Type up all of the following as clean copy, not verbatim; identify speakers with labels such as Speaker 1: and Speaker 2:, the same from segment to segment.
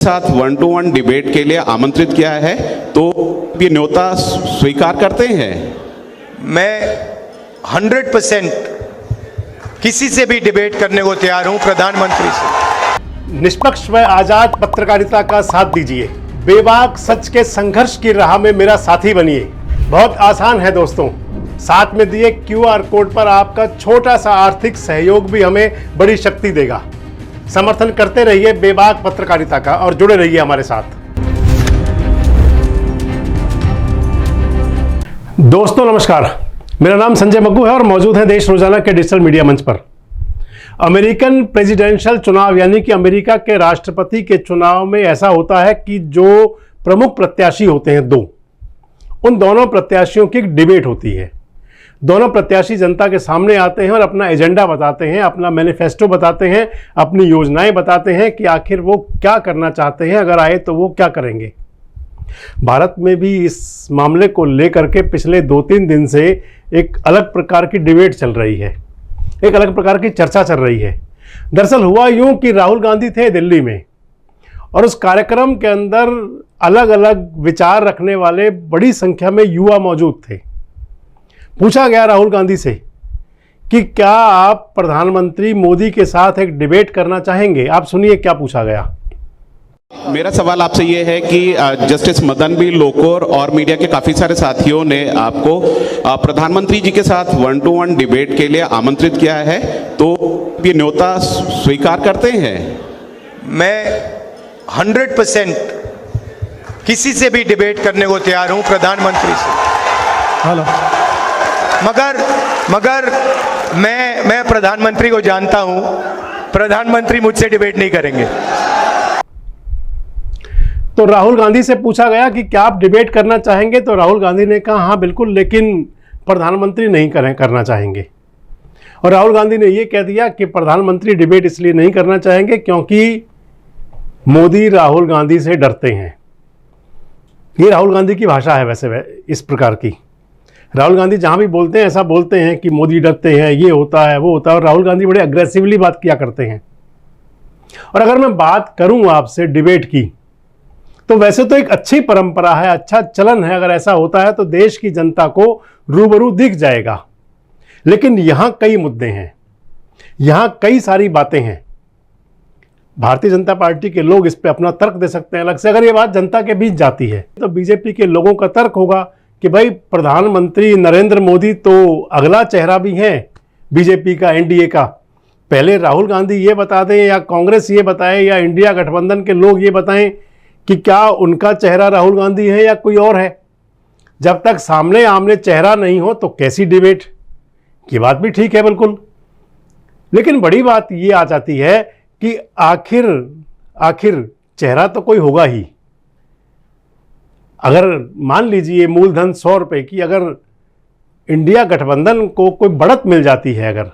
Speaker 1: साथ 1-to-1 debate के लिए आमंत्रित किया है, तो ये न्योता स्वीकार करते हैं?
Speaker 2: मैं 100% किसी से भी डिबेट करने को तैयार हूं, प्रधानमंत्री से।
Speaker 3: निष्पक्ष व आजाद पत्रकारिता का साथ दीजिए, बेबाक सच के संघर्ष की राह में मेरा साथी बनिए। बहुत आसान है दोस्तों, साथ में दिए QR कोड पर आपका छोटा सा आर्थिक सहयोग भी हमें बड़ी शक्ति देगा। समर्थन करते रहिए बेबाक पत्रकारिता का और जुड़े रहिए हमारे साथ। दोस्तों नमस्कार, मेरा नाम संजय मग्गू है और मौजूद है देश रोजाना के डिजिटल मीडिया मंच पर। अमेरिकन प्रेसिडेंशियल चुनाव यानी कि अमेरिका के राष्ट्रपति के चुनाव में ऐसा होता है कि जो प्रमुख प्रत्याशी होते हैं उन दोनों प्रत्याशियों की एक डिबेट होती है। दोनों प्रत्याशी जनता के सामने आते हैं और अपना एजेंडा बताते हैं, अपना मैनिफेस्टो बताते हैं, अपनी योजनाएं बताते हैं कि आखिर वो क्या करना चाहते हैं, अगर आए तो वो क्या करेंगे। भारत में भी इस मामले को लेकर के पिछले 2-3 दिन से एक अलग प्रकार की डिबेट चल रही है, एक अलग प्रकार की चर्चा चल रही है। दरअसल हुआ यूं कि राहुल गांधी थे दिल्ली में और उस कार्यक्रम के अंदर अलग अलग विचार रखने वाले बड़ी संख्या में युवा मौजूद थे। पूछा गया राहुल गांधी से कि क्या आप प्रधानमंत्री मोदी के साथ एक डिबेट करना चाहेंगे। आप सुनिए क्या पूछा गया।
Speaker 1: मेरा सवाल आपसे ये है कि जस्टिस मदन बी लोकुर और मीडिया के काफ़ी सारे साथियों ने आपको प्रधानमंत्री जी के साथ 1-to-1 डिबेट के लिए आमंत्रित किया है, तो ये न्योता स्वीकार करते हैं?
Speaker 2: मैं 100% किसी से भी डिबेट करने को तैयार हूं, प्रधानमंत्री से।
Speaker 3: हेलो।
Speaker 2: मगर मैं प्रधानमंत्री को जानता हूं, प्रधानमंत्री मुझसे डिबेट नहीं करेंगे।
Speaker 3: तो राहुल गांधी से पूछा गया कि क्या आप डिबेट करना चाहेंगे, तो राहुल गांधी ने कहा हाँ बिल्कुल, लेकिन प्रधानमंत्री नहीं करना चाहेंगे। और राहुल गांधी ने यह कह दिया कि प्रधानमंत्री डिबेट इसलिए नहीं करना चाहेंगे क्योंकि मोदी राहुल गांधी से डरते हैं। ये राहुल गांधी की भाषा है वैसे इस प्रकार की। राहुल गांधी जहां भी बोलते हैं ऐसा बोलते हैं कि मोदी डरते हैं, ये होता है वो होता है, और राहुल गांधी बड़े अग्रेसिवली बात किया करते हैं। और अगर मैं बात करूं आपसे डिबेट की, तो वैसे तो एक अच्छी परंपरा है, अच्छा चलन है। अगर ऐसा होता है तो देश की जनता को रूबरू दिख जाएगा। लेकिन यहां कई मुद्दे हैं, यहां कई सारी बातें हैं। भारतीय जनता पार्टी के लोग इस पे अपना तर्क दे सकते हैं अलग से। अगर ये बात जनता के बीच जाती है तो बीजेपी के लोगों का तर्क होगा कि भाई प्रधानमंत्री नरेंद्र मोदी तो अगला चेहरा भी हैं बीजेपी का, एनडीए का। पहले राहुल गांधी ये बता दें या कांग्रेस ये बताए या इंडिया गठबंधन के लोग ये बताएं कि क्या उनका चेहरा राहुल गांधी है या कोई और है। जब तक सामने आमने चेहरा नहीं हो तो कैसी डिबेट। ये बात भी ठीक है बिल्कुल, लेकिन बड़ी बात ये आ जाती है कि आखिर चेहरा तो कोई होगा ही। अगर मान लीजिए मूलधन 100 रुपए की अगर इंडिया गठबंधन को कोई बढ़त मिल जाती है अगर,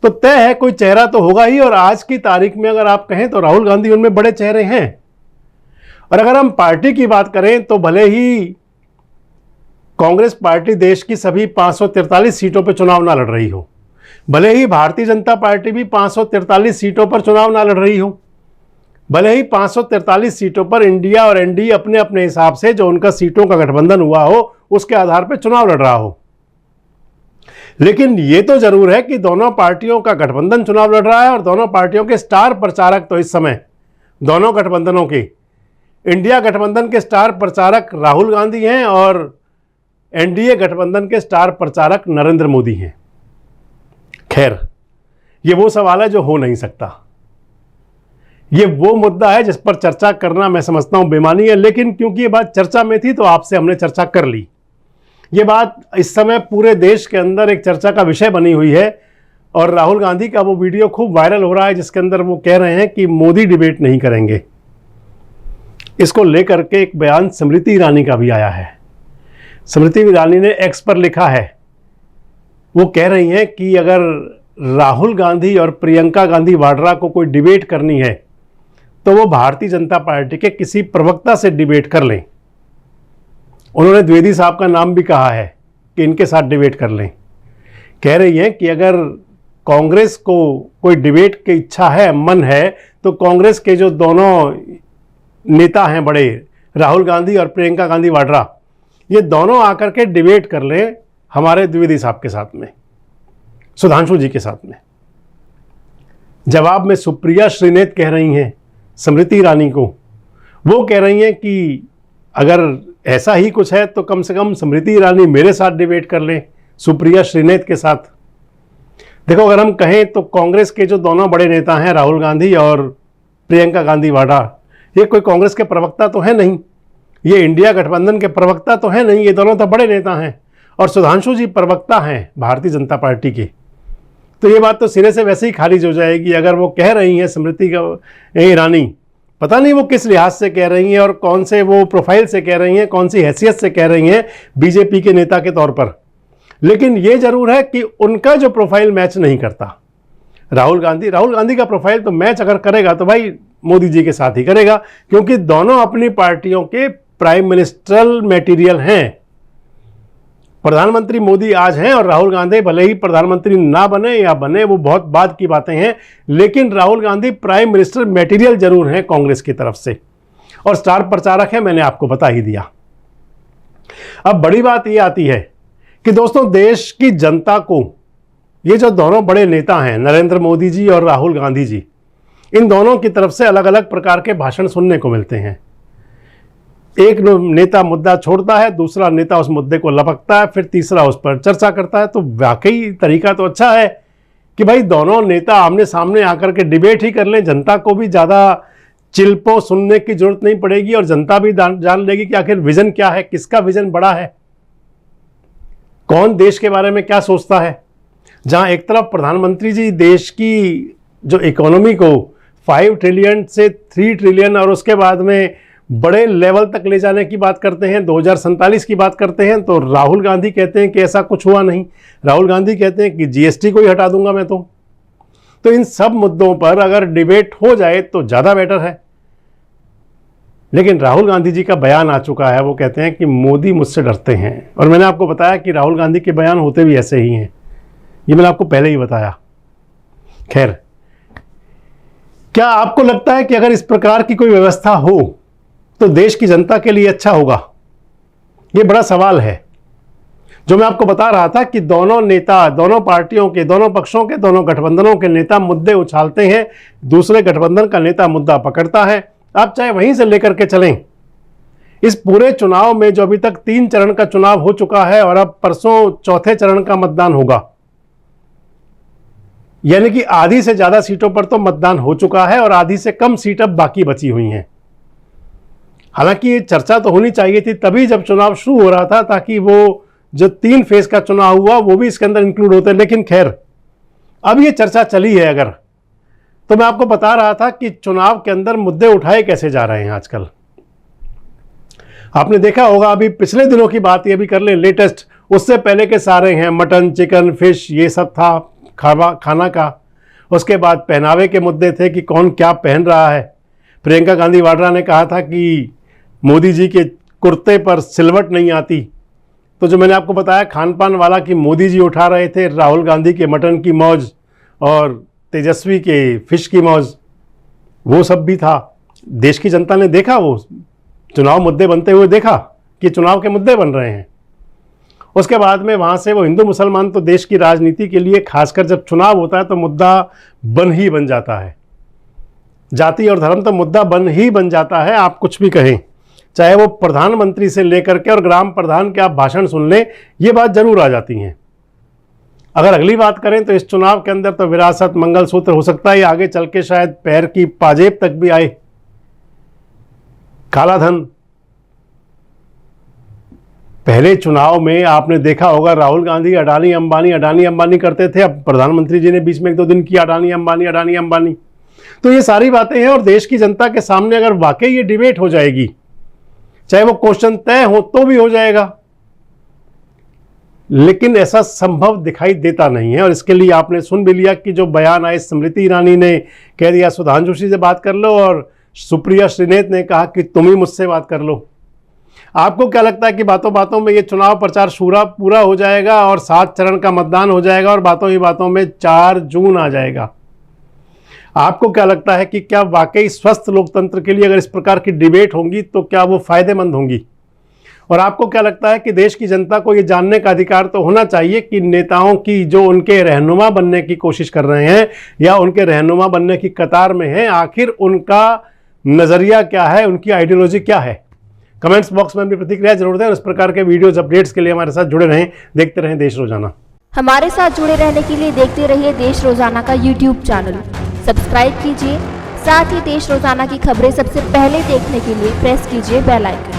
Speaker 3: तो तय है कोई चेहरा तो होगा ही। और आज की तारीख में अगर आप कहें तो राहुल गांधी उनमें बड़े चेहरे हैं। और अगर हम पार्टी की बात करें तो भले ही कांग्रेस पार्टी देश की सभी 543 सीटों पर चुनाव ना लड़ रही हो, भले ही भारतीय जनता पार्टी भी 543 सीटों पर चुनाव ना लड़ रही हो, भले ही 543 सीटों पर इंडिया और एनडीए अपने अपने हिसाब से जो उनका सीटों का गठबंधन हुआ हो उसके आधार पर चुनाव लड़ रहा हो, लेकिन ये तो जरूर है कि दोनों पार्टियों का गठबंधन चुनाव लड़ रहा है। और दोनों पार्टियों के स्टार प्रचारक तो इस समय दोनों गठबंधनों के, इंडिया गठबंधन के स्टार प्रचारक राहुल गांधी हैं और एनडीए गठबंधन के स्टार प्रचारक नरेंद्र मोदी हैं। खैर, ये वो सवाल है जो हो नहीं सकता। ये वो मुद्दा है जिस पर चर्चा करना मैं समझता हूं बेमानी है, लेकिन क्योंकि ये बात चर्चा में थी तो आपसे हमने चर्चा कर ली। ये बात इस समय पूरे देश के अंदर एक चर्चा का विषय बनी हुई है और राहुल गांधी का वो वीडियो खूब वायरल हो रहा है जिसके अंदर वो कह रहे हैं कि मोदी डिबेट नहीं करेंगे। इसको लेकर के एक बयान स्मृति ईरानी का भी आया है। स्मृति ईरानी ने एक्स पर लिखा है, वो कह रही हैं कि अगर राहुल गांधी और प्रियंका गांधी वाड्रा को कोई डिबेट करनी है तो वो भारतीय जनता पार्टी के किसी प्रवक्ता से डिबेट कर लें। उन्होंने द्विवेदी साहब का नाम भी कहा है कि इनके साथ डिबेट कर लें। कह रही हैं कि अगर कांग्रेस को कोई डिबेट की इच्छा है, मन है, तो कांग्रेस के जो दोनों नेता हैं बड़े, राहुल गांधी और प्रियंका गांधी वाड्रा, ये दोनों आकर के डिबेट कर लें हमारे द्विवेदी साहब के साथ में, सुधांशु जी के साथ में। जवाब में सुप्रिया श्रीनेत कह रही हैं स्मृति ईरानी को, वो कह रही हैं कि अगर ऐसा ही कुछ है तो कम से कम स्मृति ईरानी मेरे साथ डिबेट कर लें, सुप्रिया श्रीनेत के साथ। देखो, अगर हम कहें तो कांग्रेस के जो दोनों बड़े नेता हैं राहुल गांधी और प्रियंका गांधी वाड्रा, ये कोई कांग्रेस के प्रवक्ता तो है नहीं, ये इंडिया गठबंधन के प्रवक्ता तो है नहीं, ये दोनों तो बड़े नेता हैं। और सुधांशु जी प्रवक्ता हैं भारतीय जनता पार्टी के। तो ये बात तो सिरे से वैसे ही खारिज हो जाएगी अगर वो कह रही हैं स्मृति ईरानी, पता नहीं वो किस लिहाज से कह रही हैं और कौन से वो प्रोफाइल से कह रही हैं, कौन सी हैसियत से कह रही हैं बीजेपी के नेता के तौर पर। लेकिन ये जरूर है कि उनका जो प्रोफाइल मैच नहीं करता। राहुल गांधी का प्रोफाइल तो मैच अगर करेगा तो भाई मोदी जी के साथ ही करेगा, क्योंकि दोनों अपनी पार्टियों के प्राइम मिनिस्ट्रल मटेरियल हैं। प्रधानमंत्री मोदी आज हैं और राहुल गांधी भले ही प्रधानमंत्री ना बने या बने, वो बहुत बाद की बातें हैं, लेकिन Rahul Gandhi prime minister material जरूर हैं कांग्रेस की तरफ से, और स्टार प्रचारक है, मैंने आपको बता ही दिया। अब बड़ी बात ये आती है कि दोस्तों, देश की जनता को ये जो दोनों बड़े नेता हैं नरेंद्र मोदी जी और राहुल गांधी जी, इन दोनों की तरफ से अलग अलग प्रकार के भाषण सुनने को मिलते हैं। एक नेता मुद्दा छोड़ता है, दूसरा नेता उस मुद्दे को लपकता है, फिर तीसरा उस पर चर्चा करता है। तो वाकई तरीका तो अच्छा है कि भाई दोनों नेता आमने सामने आकर के डिबेट ही कर लें, जनता को भी ज़्यादा चिल्पो सुनने की जरूरत नहीं पड़ेगी और जनता भी जान लेगी कि आखिर विजन क्या है, किसका विजन बड़ा है, कौन देश के बारे में क्या सोचता है। जहां एक तरफ प्रधानमंत्री जी देश की जो इकोनॉमी को 5 ट्रिलियन से 3 ट्रिलियन और उसके बाद में बड़े लेवल तक ले जाने की बात करते हैं, 2047 की बात करते हैं, तो राहुल गांधी कहते हैं कि ऐसा कुछ हुआ नहीं। राहुल गांधी कहते हैं कि जीएसटी को ही हटा दूंगा मैं तो इन सब मुद्दों पर अगर डिबेट हो जाए तो ज़्यादा बेटर है। लेकिन राहुल गांधी जी का बयान आ चुका है, वो कहते हैं कि मोदी मुझसे डरते हैं, और मैंने आपको बताया कि राहुल गांधी के बयान होते भी ऐसे ही हैं, ये मैंने आपको पहले ही बताया। खैर, क्या आपको लगता है कि अगर इस प्रकार की कोई व्यवस्था हो तो देश की जनता के लिए अच्छा होगा? ये बड़ा सवाल है। जो मैं आपको बता रहा था कि दोनों नेता, दोनों पार्टियों के, दोनों पक्षों के, दोनों गठबंधनों के नेता मुद्दे उछालते हैं, दूसरे गठबंधन का नेता मुद्दा पकड़ता है। आप चाहे वहीं से लेकर के चलें। इस पूरे चुनाव में जो अभी तक 3 चरण का चुनाव हो चुका है और अब परसों चौथे चरण का मतदान होगा, यानी कि आधी से ज्यादा सीटों पर तो मतदान हो चुका है और आधी से कम सीट अब बाकी बची हुई हैं। हालांकि ये चर्चा तो होनी चाहिए थी तभी जब चुनाव शुरू हो रहा था, ताकि वो जो 3 फेज का चुनाव हुआ वो भी इसके अंदर इंक्लूड होते। लेकिन खैर, अब ये चर्चा चली है अगर, तो मैं आपको बता रहा था कि चुनाव के अंदर मुद्दे उठाए कैसे जा रहे हैं आजकल। आपने देखा होगा, अभी पिछले दिनों की बात ये भी कर ले, लेटेस्ट, उससे पहले के सारे हैं, मटन, चिकन, फिश, ये सब था खाना का। उसके बाद पहनावे के मुद्दे थे कि कौन क्या पहन रहा है। प्रियंका गांधी वाड्रा ने कहा था कि मोदी जी के कुर्ते पर सिलवट नहीं आती। तो जो मैंने आपको बताया खान पान वाला कि मोदी जी उठा रहे थे राहुल गांधी के मटन की मौज और तेजस्वी के फिश की मौज, वो सब भी था। देश की जनता ने देखा, वो चुनाव मुद्दे बनते हुए देखा कि चुनाव के मुद्दे बन रहे हैं। उसके बाद में वहाँ से वो हिंदू मुसलमान तो देश की राजनीति के लिए, खासकर जब चुनाव होता है तो मुद्दा बन जाता है। जाति और धर्म तो मुद्दा बन जाता है, आप कुछ भी कहें, चाहे वो प्रधानमंत्री से लेकर के और ग्राम प्रधान के आप भाषण सुन लें, ये बात जरूर आ जाती हैं। अगर अगली बात करें तो इस चुनाव के अंदर तो विरासत, मंगलसूत्र, हो सकता है आगे चल के शायद पैर की पाजेब तक भी आए। काला धन, पहले चुनाव में आपने देखा होगा राहुल गांधी अडानी अंबानी करते थे, अब प्रधानमंत्री जी ने बीच में 1-2 दिन किया अडानी अंबानी। तो ये सारी बातें हैं और देश की जनता के सामने अगर वाकई ये डिबेट हो जाएगी, चाहे वो क्वेश्चन तय हो तो भी हो जाएगा, लेकिन ऐसा संभव दिखाई देता नहीं है। और इसके लिए आपने सुन भी लिया कि जो बयान आए, स्मृति ईरानी ने कह दिया सुधांशु जी से बात कर लो और सुप्रिया श्रीनेत ने कहा कि तुम ही मुझसे बात कर लो। आपको क्या लगता है कि बातों बातों में ये चुनाव प्रचार पूरा हो जाएगा और 7 चरण का मतदान हो जाएगा और बातों ही बातों में 4 जून आ जाएगा? आपको क्या लगता है कि क्या वाकई स्वस्थ लोकतंत्र के लिए अगर इस प्रकार की डिबेट होंगी तो क्या वो फायदेमंद होंगी? और आपको क्या लगता है कि देश की जनता को ये जानने का अधिकार तो होना चाहिए कि नेताओं की जो उनके रहनुमा बनने की कोशिश कर रहे हैं या उनके रहनुमा बनने की कतार में हैं, आखिर उनका नज़रिया क्या है, उनकी आइडियोलॉजी क्या है? कमेंट्स बॉक्स में अपनी प्रतिक्रिया जरूर दें और इस प्रकार के वीडियोज अपडेट्स के लिए हमारे साथ जुड़े रहें, देखते रहें देश रोजाना।
Speaker 4: हमारे साथ जुड़े रहने के लिए देखते रहिए देश रोजाना का यूट्यूब चैनल, सब्सक्राइब कीजिए। साथ ही देश रोजाना की खबरें सबसे पहले देखने के लिए प्रेस कीजिए बेल आइकन।